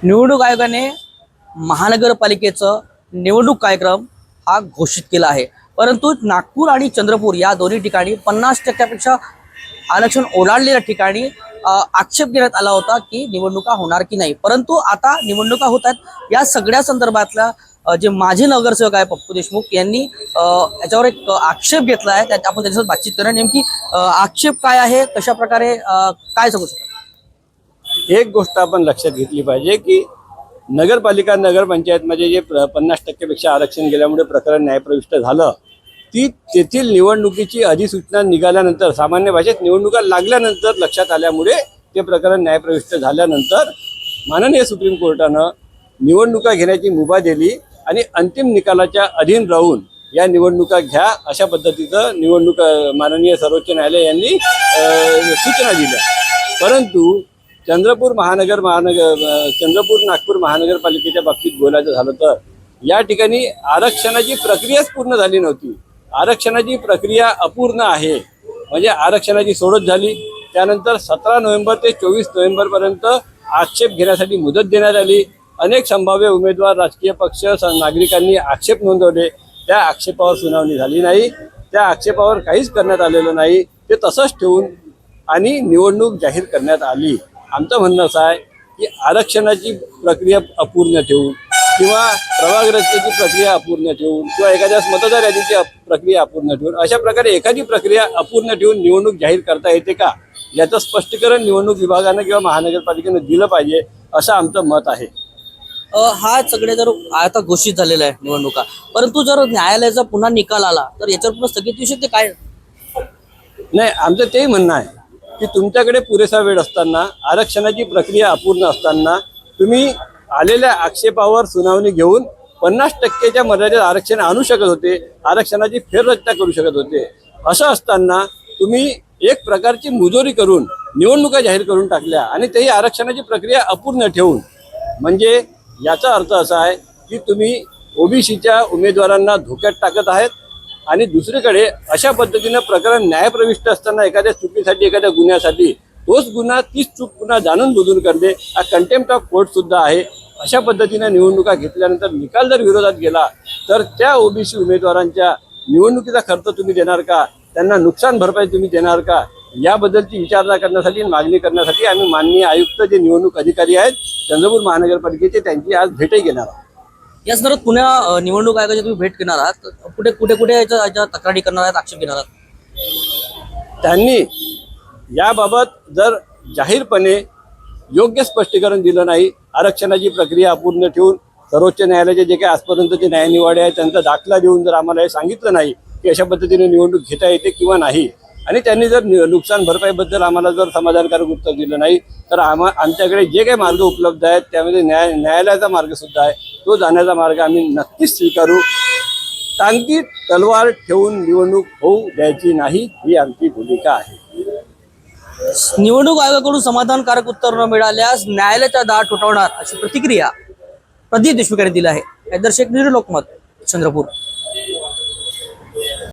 निवडणूक आयोगाने महानगरपालिकेचं निवडणूक कार्यक्रम हा घोषित केला आहे, परंतु नागपूर आणि चंद्रपूर या दोन्ही ठिकाणी 50% आरक्षण ओलांडलेल्या ठिकाणी आक्षेप घेण्यात आला होता की निवडणुका होणार की नाही। परंतु आता निवडणुका होत आहेत। या सगळ्या संदर्भातला जे माजी नगरसेवक आहे पप्पू देशमुख यांनी याच्यावर एक आक्षेप घेतला आहे। त्यात आपण त्याच्यासोबत बातचीत करणार। नेमकी आक्षेप काय आहे, कशा प्रकारे काय सांगू शकता? एक गोष्ट आपण लक्षात घेतली पाहिजे की नगरपालिका नगरपंचायतमध्ये जे 50% पेक्षा आरक्षण गेल्यामुळे प्रकरण न्यायप्रविष्ट झालं, ती तेथील निवडणुकीची अधिसूचना निघाल्यानंतर, सामान्य भाषेत निवडणुका लागल्यानंतर लक्षात आल्यामुळे ते प्रकरण न्यायप्रविष्ट झाल्यानंतर माननीय सुप्रीम कोर्टानं निवडणुका घेण्याची मुभा दिली आणि अंतिम निकालाच्या अधीन राहून या निवडणुका घ्या अशा पद्धतीचं निवडणूक माननीय सर्वोच्च न्यायालय यांनी सूचना दिल्या। परंतु चंद्रपूर नागपूर महानगरपालिकेच्या बाबतीत बोलायचं झालं तर या ठिकाणी आरक्षणाची प्रक्रियाच पूर्ण झाली नव्हती। आरक्षणाची प्रक्रिया अपूर्ण आहे, म्हणजे आरक्षणाची सोडत झाली, त्यानंतर 17 नोव्हेंबर ते 24 नोव्हेंबरपर्यंत आक्षेप घेण्यासाठी मुदत देण्यात आली। अनेक संभाव्य उमेदवार, राजकीय पक्ष, नागरिकांनी आक्षेप नोंदवले, त्या आक्षेपावर सुनावणी झाली नाही, त्या आक्षेपावर काहीच करण्यात आलेलं नाही, ते तसंच ठेवून आणि निवडणूक जाहीर करण्यात आली। आमचं म्हणणं असं आहे की आरक्षणाची प्रक्रिया अपूर्ण ठेवून किंवा प्रभाग रचनेची प्रक्रिया अपूर्ण ठेवून किंवा एखाद्या मतदार यादीची प्रक्रिया अपूर्ण ठेवून अशा प्रकारे एखादी प्रक्रिया अपूर्ण ठेवून निवडणूक जाहीर करता येते का, याचं स्पष्टीकरण निवडणूक विभागानं किंवा महानगरपालिकेनं दिलं पाहिजे असं आमचं मत आहे। हा सगळे जर आता घोषित झालेला आहे निवडणुका, परंतु जर न्यायालयाचा पुन्हा निकाल आला तर याच्यावर पुन्हा स्थगिती येऊ शकते काय? नाही, आमचं तेही म्हणणं आहे की तुमच्याकडे पुरेसा वेळ असताना, आरक्षणाची प्रक्रिया अपूर्ण असताना तुम्ही आलेल्या आक्षेपावर सुनावणी घेऊन 50%च्या मर्यादेत आरक्षण आणू शकत होते, आरक्षणाची फेररचना करू शकत होते। असं असताना तुम्ही एक प्रकारची मुजोरी करून निवडणुका जाहीर करून टाकल्या आणि तेही आरक्षणाची प्रक्रिया अपूर्ण ठेवून, म्हणजे याचा अर्थ असा आहे की तुम्ही ओबीसीच्या उमेदवारांना धोक्यात टाकत आहेत आणि दुसरीकडे अशा पद्धतीनं प्रकरण न्यायप्रविष्ट असताना एखाद्या चुकीसाठी, एखाद्या गुन्ह्यासाठी तोच गुन्हा, तीच चूक पुन्हा जाणून बुजून करणे हा कंटेम्प्ट ऑफ कोर्ट सुद्धा आहे। अशा पद्धतीने निवडणुका घेतल्यानंतर निकाल जर विरोधात गेला तर त्या ओबीसी उमेदवारांच्या निवडणुकीचा खर्च तुम्ही देणार का, त्यांना नुकसान भरपाई तुम्ही देणार का, याबद्दलची विचारणा करण्यासाठी, मागणी करण्यासाठी आम्ही माननीय आयुक्त जे निवडणूक अधिकारी आहेत चंद्रपूर महानगरपालिकेचे, त्यांची आज भेटही घेणार आहोत। या संदर्भात पुण्या निवडणूक आयोगाची तुम्ही भेट घेणार आहात, कुठे याच्या तक्रारी करणार आहात, आक्षेप घेणार आहात? त्यांनी याबाबत जर जाहीरपणे योग्य स्पष्टीकरण दिलं नाही, आरक्षणाची प्रक्रिया अपूर्ण ठेवून सर्वोच्च न्यायालयाचे जे काही आजपर्यंतचे न्यायनिवाडे आहेत त्यांचा दाखला देऊन जर आम्हाला हे सांगितलं नाही की अशा पद्धतीने निवडणूक घेता येते किंवा नाही, आणि त्यांनी जर नुकसान भरपाईबद्दल आम्हाला जर समाधानकारक उत्तर दिलं नाही तर आमच्याकडे जे काही मार्ग उपलब्ध आहेत त्यामध्ये न्यायालयाचा मार्ग सुद्धा आहे, तो जाण्याचा मार्ग आम्ही नक्कीच स्वीकारू। टांगती तलवार ठेवून निवडणूक होऊ द्यायची नाही, ही आमची भूमिका आहे। निवडणूक आयोगाकडून समाधानकारक उत्तर न मिळाल्यास न्यायालयाचा दार ठोठावणार अशी प्रतिक्रिया प्रदीप देशमुख यांनी दिली आहे। दर्शक लोकमत, चंद्रपूर।